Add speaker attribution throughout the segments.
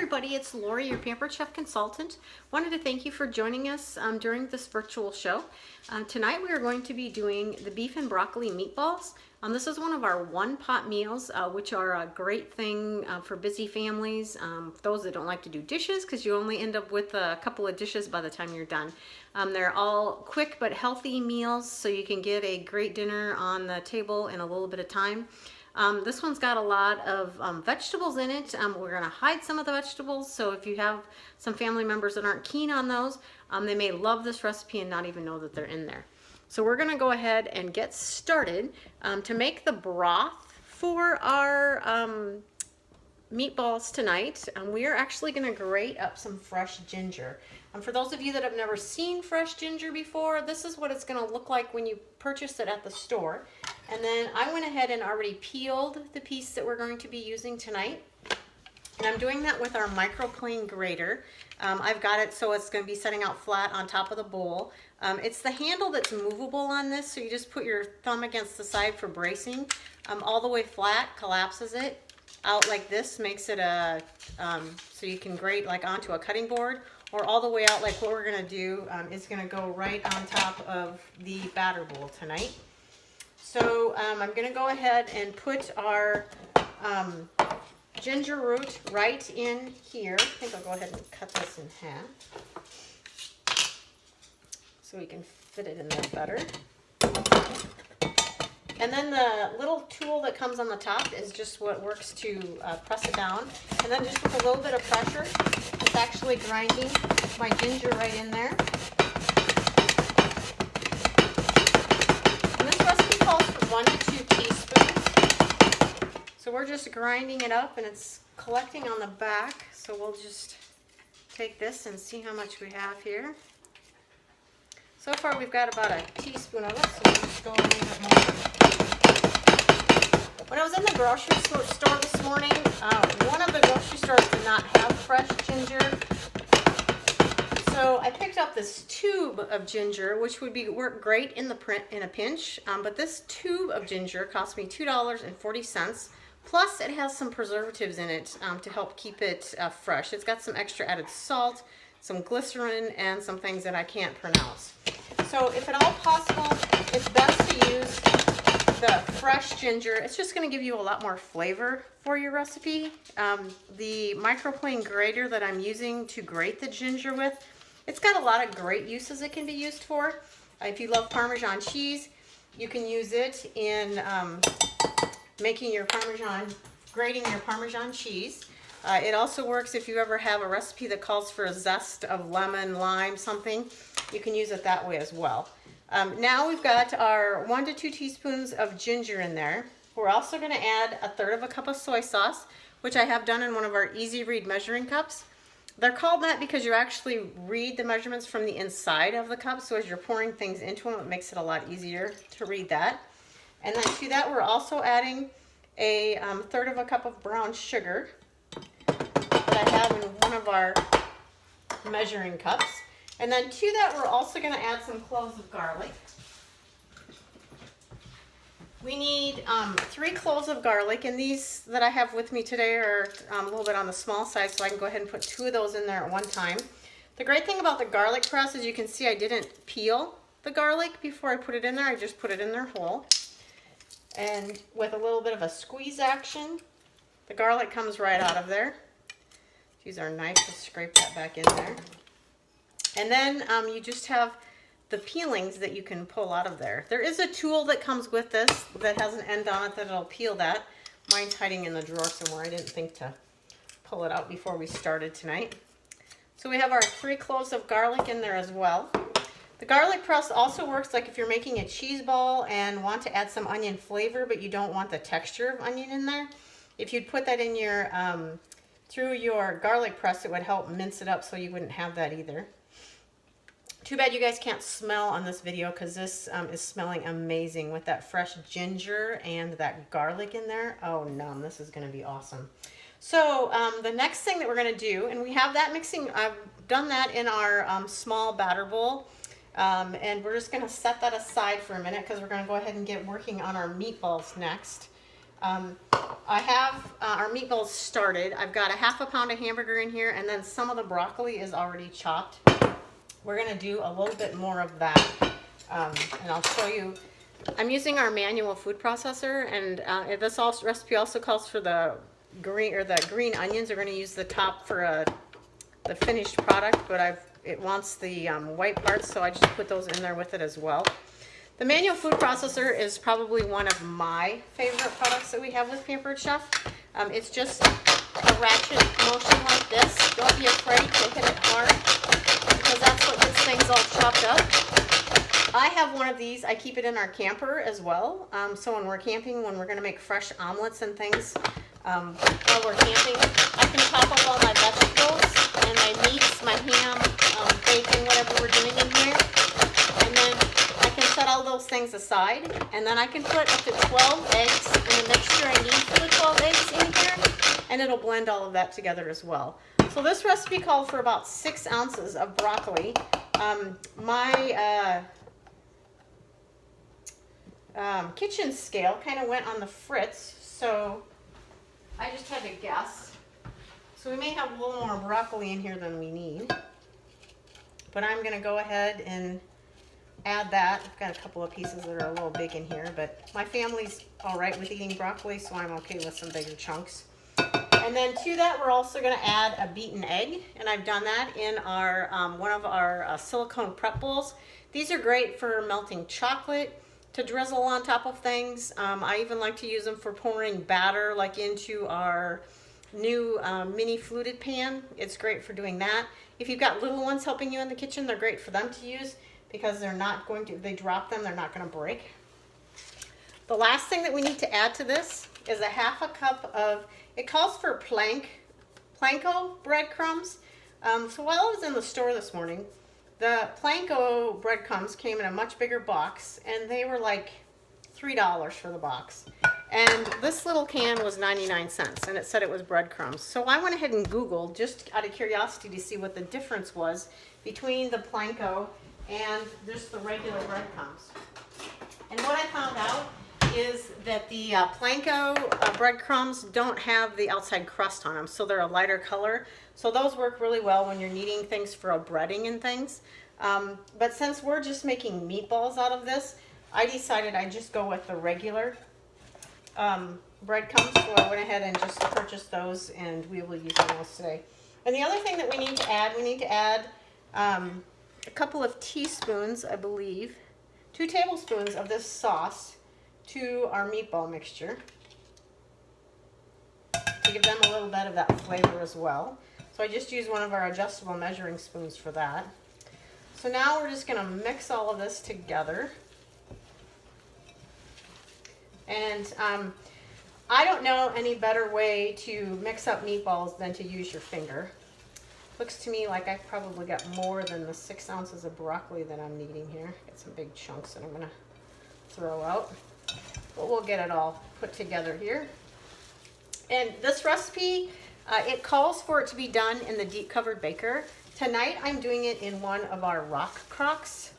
Speaker 1: everybody, it's Lori, your Pampered Chef Consultant. Wanted to thank you for joining us during this virtual show. Tonight we are going to be doing the beef and broccoli meatballs. This is one of our one-pot meals, which are a great thing for busy families, those that don't like to do dishes, because you only end up with a couple of dishes by the time you're done. They're all quick but healthy meals, so you can get a great dinner on the table in a little bit of time. This one's got a lot of vegetables in it. We're going to hide some of the vegetables, so if you have some family members that aren't keen on those, they may love this recipe and not even know that they're in there. So we're going to go ahead and get started. To make the broth for our meatballs tonight, we are actually going to grate up some fresh ginger. For those of you that have never seen fresh ginger before, this is what it's going to look like when you purchase it at the store. And then I went ahead and already peeled the piece that we're going to be using tonight. And I'm doing that with our microplane grater. I've got it so it's going to be setting out flat on top of the bowl. It's the handle that's movable on this, so you just put your thumb against the side for bracing. All the way flat, collapses it out like this, makes it a so you can grate like onto a cutting board, or all the way out like what we're going to do is going to go right on top of the batter bowl tonight. So I'm going to go ahead and put our ginger root right in here. I think I'll go ahead and cut this in half so we can fit it in there better. And then the little tool that comes on the top is just what works to press it down. And then just with a little bit of pressure, it's actually grinding my ginger right in there. And this recipe calls for 1 to 2 teaspoons. So we're just grinding it up and it's collecting on the back. So we'll just take this and see how much we have here. So far we've got about a teaspoon of it, so we'll just go a little bit more. When I was in the grocery store this morning, one of the grocery stores did not have fresh ginger. So I picked up this tube of ginger, which would work great in a pinch. But this tube of ginger cost me $2.40. Plus it has some preservatives in it to help keep it fresh. It's got some extra added salt, some glycerin, and some things that I can't pronounce. So if at all possible, it's best to use the fresh ginger. It's just going to give you a lot more flavor for your recipe. The microplane grater that I'm using to grate the ginger with, it's got a lot of great uses it can be used for. If you love Parmesan cheese, you can use it in making your grating your Parmesan cheese. It also works if you ever have a recipe that calls for a zest of lemon, lime, something. You can use it that way as well. Now we've got our 1 to 2 teaspoons of ginger in there. We're also going to add 1/3 cup of soy sauce, which I have done in one of our easy read measuring cups. They're called that because you actually read the measurements from the inside of the cup, so as you're pouring things into them, it makes it a lot easier to read that. And then to that, we're also adding a 1/3 cup of brown sugar that I have in one of our measuring cups. And then to that, we're also going to add some cloves of garlic. We need 3 cloves of garlic, and these that I have with me today are a little bit on the small side, so I can go ahead and put 2 of those in there at one time. The great thing about the garlic press is you can see I didn't peel the garlic before I put it in there. I just put it in there whole. And with a little bit of a squeeze action, the garlic comes right out of there. Use our knife to scrape that back in there. And then you just have the peelings that you can pull out of there. There is a tool that comes with this that has an end on it that'll peel that. Mine's hiding in the drawer somewhere. I didn't think to pull it out before we started tonight. So we have our 3 cloves of garlic in there as well. The garlic press also works like if you're making a cheese ball and want to add some onion flavor, but you don't want the texture of onion in there. If you'd put that in your through your garlic press, it would help mince it up so you wouldn't have that either. Too bad you guys can't smell on this video, because this is smelling amazing with that fresh ginger and that garlic in there. Oh no, this is going to be awesome. So the next thing that we're going to do, and we have that mixing, I've done that in our small batter bowl, and we're just going to set that aside for a minute because we're going to go ahead and get working on our meatballs next. I have our meatballs started. I've got a half a pound of hamburger in here, and then some of the broccoli is already chopped. We're gonna do a little bit more of that, and I'll show you. I'm using our manual food processor, and this recipe also calls for the green onions. We're gonna use the top for the finished product, but it wants the white parts, so I just put those in there with it as well. The manual food processor is probably one of my favorite products that we have with Pampered Chef. It's just a ratchet motion like this. Don't be afraid to hit it hard, because that's what gets things all chopped up. I have one of these. I keep it in our camper as well. So when we're camping, when we're going to make fresh omelets and things while we're camping, I can chop up all my vegetables and my meats, my ham, bacon, whatever we're doing in here. And then I can set all those things aside, and then I can put up to 12 eggs in the mixture I need for the 12 eggs in here, and it'll blend all of that together as well. So this recipe called for about 6 ounces of broccoli. My kitchen scale kind of went on the fritz, so I just had to guess. So we may have a little more broccoli in here than we need, but I'm going to go ahead and add that. I've got a couple of pieces that are a little big in here, but my family's all right with eating broccoli, so I'm okay with some bigger chunks. And then to that, we're also going to add a beaten egg, and I've done that in our one of our silicone prep bowls. These are great for melting chocolate, to drizzle on top of things. I even like to use them for pouring batter, like into our new mini fluted pan. It's great for doing that. If you've got little ones helping you in the kitchen, they're great for them to use, because they're not going to, if they drop them, they're not going to break. The last thing that we need to add to this is a half a cup of, it calls for planko breadcrumbs. So while I was in the store this morning, the planko breadcrumbs came in a much bigger box, and they were like $3 for the box. And this little can was 99 cents, and it said it was breadcrumbs. So I went ahead and Googled, just out of curiosity, to see what the difference was between the planko and just the regular breadcrumbs. And what I found out is that the planko breadcrumbs don't have the outside crust on them, so they're a lighter color. So those work really well when you're kneading things for a breading and things. But since we're just making meatballs out of this, I decided I'd just go with the regular breadcrumbs. So I went ahead and just purchased those, and we will use those today. And the other thing that we need to add a couple of teaspoons, I believe, 2 tablespoons of this sauce to our meatball mixture to give them a little bit of that flavor as well. So I just use one of our adjustable measuring spoons for that. So now we're just going to mix all of this together. And I don't know any better way to mix up meatballs than to use your finger. Looks to me like I've probably got more than the 6 ounces of broccoli that I'm needing here. Got some big chunks that I'm going to throw out. But we'll get it all put together here. And this recipe, it calls for it to be done in the deep covered baker. Tonight I'm doing it in one of our rock crocks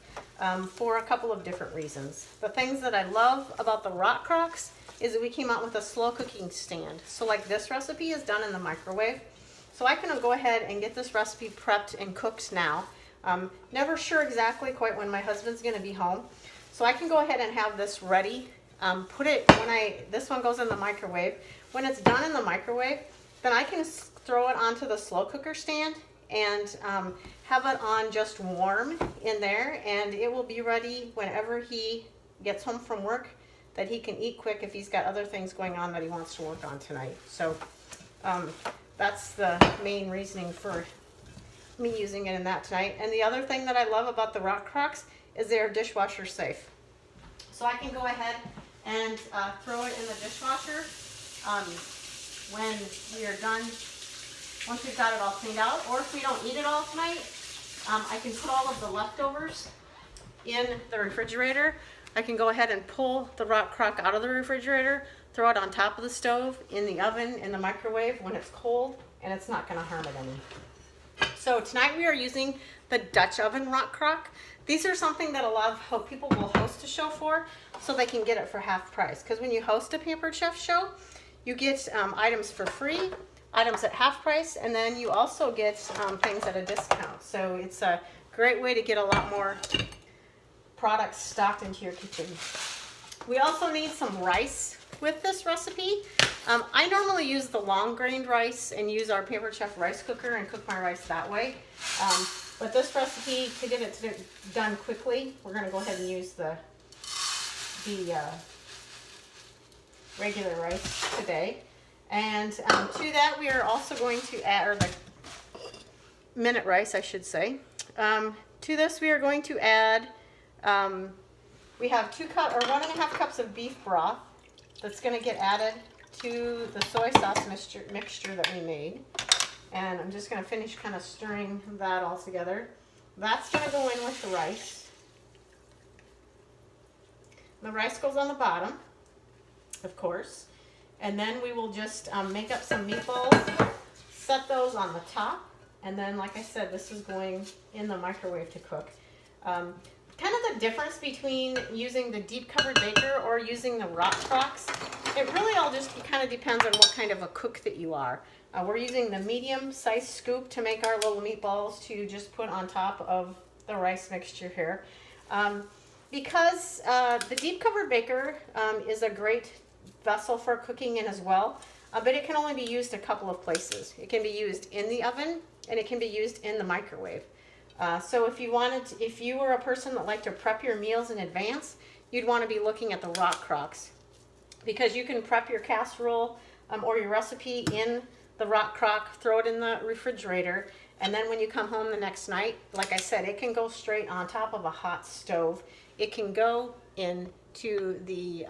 Speaker 1: for a couple of different reasons. The things that I love about the rock crocks is that we came out with a slow cooking stand. So like this recipe is done in the microwave. So I can go ahead and get this recipe prepped and cooked now. Never sure exactly quite when my husband's going to be home. So I can go ahead and have this ready. This one goes in the microwave. When it's done in the microwave, then I can throw it onto the slow cooker stand and have it on just warm in there, and it will be ready whenever he gets home from work, that he can eat quick if he's got other things going on that he wants to work on tonight. So that's the main reasoning for me using it in that tonight. And the other thing that I love about the rock crocks is they're dishwasher safe. So I can go ahead and throw it in the dishwasher when we are done, once we've got it all cleaned out. Or if we don't eat it all tonight, I can put all of the leftovers in the refrigerator. I can go ahead and pull the rock crock out of the refrigerator, throw it on top of the stove, in the oven, in the microwave when it's cold, and it's not going to harm it any. So tonight we are using the Dutch oven rock crock. These are something that a lot of people will host a show for, so they can get it for half price. Because when you host a Pampered Chef show, you get items for free, items at half price, and then you also get things at a discount. So it's a great way to get a lot more products stocked into your kitchen. We also need some rice with this recipe. I normally use the long grained rice and use our Pampered Chef rice cooker and cook my rice that way. But this recipe, to get it done quickly, we're going to go ahead and use the regular rice today. And to that we are also going to add, or the minute rice I should say. To this we are going to add, we have 1.5 cups of beef broth that's going to get added to the soy sauce mixture that we made. And I'm just going to finish kind of stirring that all together. That's going to go in with the rice. The rice goes on the bottom, of course. And then we will just make up some meatballs, set those on the top. And then, like I said, this is going in the microwave to cook. Kind of the difference between using the deep covered baker or using the rock crocks, it really all just kind of depends on what kind of a cook that you are. We're using the medium sized scoop to make our little meatballs to just put on top of the rice mixture here. Because the deep covered baker is a great vessel for cooking in as well, but it can only be used a couple of places. It can be used in the oven and it can be used in the microwave. So if you were a person that liked to prep your meals in advance, you'd want to be looking at the rock crocks, because you can prep your casserole or your recipe in the rock crock, throw it in the refrigerator, and then when you come home the next night, like I said, it can go straight on top of a hot stove. It can go into the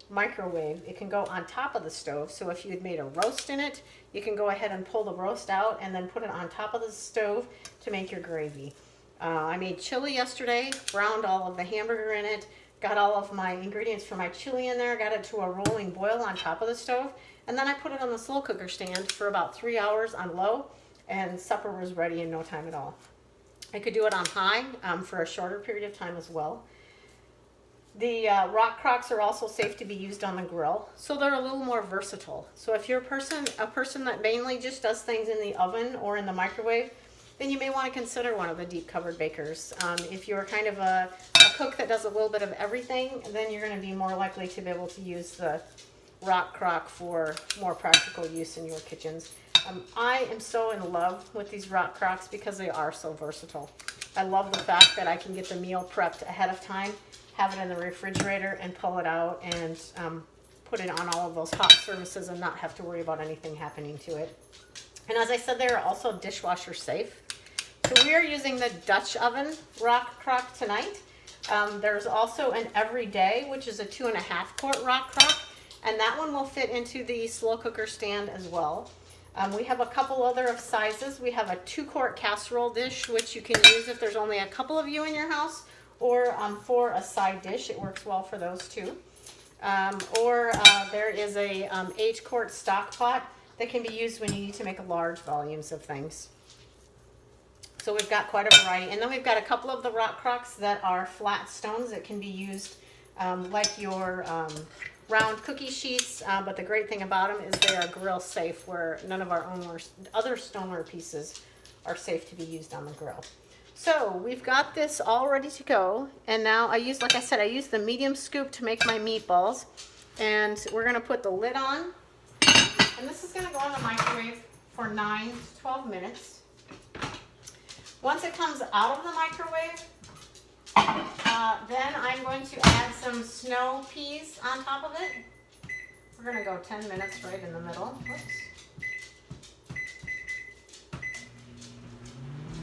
Speaker 1: microwave. It can go on top of the stove. So if you had made a roast in it, you can go ahead and pull the roast out and then put it on top of the stove to make your gravy. I made chili yesterday, browned all of the hamburger in it, got all of my ingredients for my chili in there, got it to a rolling boil on top of the stove, and then I put it on the slow cooker stand for about 3 hours on low, and supper was ready in no time at all. I could do it on high for a shorter period of time as well. The rock crocks are also safe to be used on the grill, so they're a little more versatile. So if you're a person that mainly just does things in the oven or in the microwave, then you may want to consider one of the deep covered bakers. If you're kind of a cook that does a little bit of everything, then you're going to be more likely to be able to use the rock crock for more practical use in your kitchens. I am so in love with these rock crocks because they are so versatile. I love the fact that I can get the meal prepped ahead of time, have it in the refrigerator, and pull it out and put it on all of those hot surfaces and not have to worry about anything happening to it. And as I said, they're also dishwasher safe. So we are using the Dutch oven rock crock tonight. There's also an everyday, which is a 2.5 quart rock crock, and that one will fit into the slow cooker stand as well. We have a couple other of sizes. We have a 2-quart casserole dish, which you can use if there's only a couple of you in your house, or for a side dish. It works well for those too. There is a 8-quart stock pot that can be used when you need to make large volumes of things. So we've got quite a variety. And then we've got a couple of the rock crocks that are flat stones that can be used like your round cookie sheets. But the great thing about them is they are grill safe, where none of our other stoneware pieces are safe to be used on the grill. So we've got this all ready to go. And now like I said, I used the medium scoop to make my meatballs. And we're going to put the lid on. And this is going to go in the microwave for 9 to 12 minutes. Once it comes out of the microwave, then I'm going to add some snow peas on top of it. We're going to go 10 minutes right in the middle. Whoops.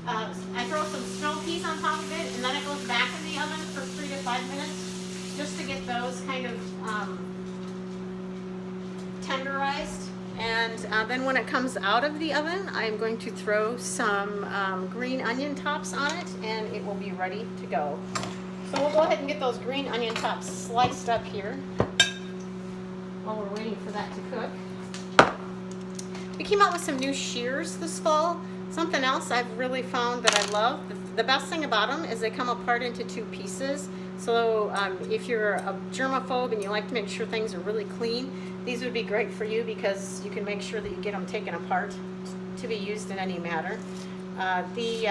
Speaker 1: I throw some snow peas on top of it, and then it goes back in the oven for 3 to 5 minutes just to get those kind of tenderized. And then when it comes out of the oven, I'm going to throw some green onion tops on it, and it will be ready to go. So we'll go ahead and get those green onion tops sliced up here while we're waiting for that to cook. We came out with some new shears this fall, Something else I've really found that I love, the best thing about them is they come apart into 2 pieces. So if you're a germaphobe and you like to make sure things are really clean, these would be great for you because you can make sure that you get them taken apart to be used in any manner. The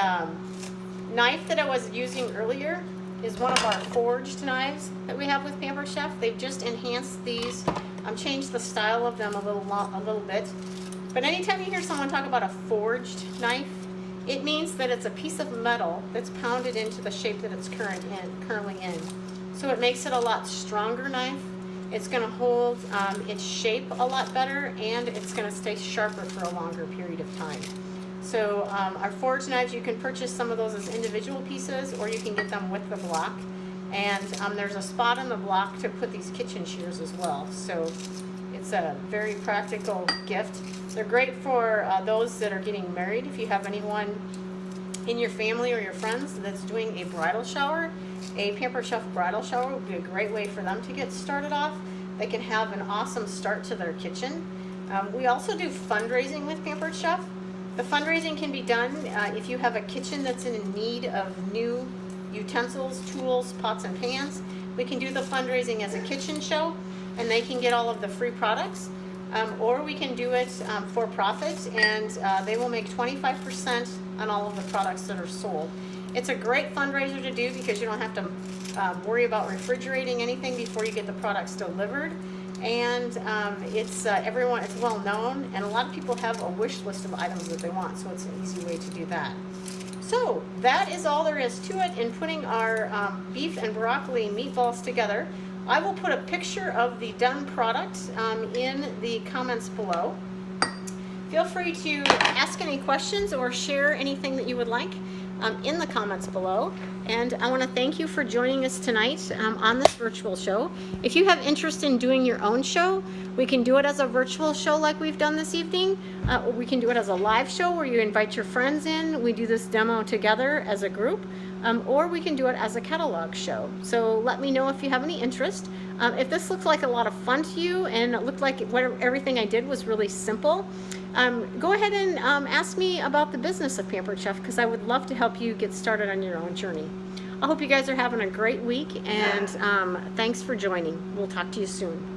Speaker 1: knife that I was using earlier is one of our forged knives that we have with Pampered Chef. They've just enhanced these, changed the style of them a little bit. But anytime you hear someone talk about a forged knife, it means that it's a piece of metal that's pounded into the shape that it's currently in. So it makes it a lot stronger knife. It's going to hold its shape a lot better, and it's going to stay sharper for a longer period of time. So our forged knives, you can purchase some of those as individual pieces, or you can get them with the block. And there's a spot in the block to put these kitchen shears as well. So it's a very practical gift. They're great for those that are getting married. If you have anyone in your family or your friends that's doing a bridal shower, a Pampered Chef bridal shower would be a great way for them to get started off. They can have an awesome start to their kitchen. We also do fundraising with Pampered Chef. The fundraising can be done if you have a kitchen that's in need of new utensils, tools, pots, and pans. We can do the fundraising as a kitchen show, and they can get all of the free products. Or we can do it for profit, and they will make 25% on all of the products that are sold. It's a great fundraiser to do because you don't have to worry about refrigerating anything before you get the products delivered. And it's well known, and a lot of people have a wish list of items that they want, so it's an easy way to do that. So that is all there is to it in putting our beef and broccoli meatballs together. I will put a picture of the done product in the comments below. Feel free to ask any questions or share anything that you would like in the comments below. And I want to thank you for joining us tonight on this virtual show. If you have interest in doing your own show, we can do it as a virtual show like we've done this evening. We can do it as a live show where you invite your friends in. We do this demo together as a group. Or we can do it as a catalog show. So let me know if you have any interest. If this looks like a lot of fun to you and it looked like everything I did was really simple, go ahead and ask me about the business of Pampered Chef, because I would love to help you get started on your own journey. I hope you guys are having a great week, and thanks for joining. We'll talk to you soon.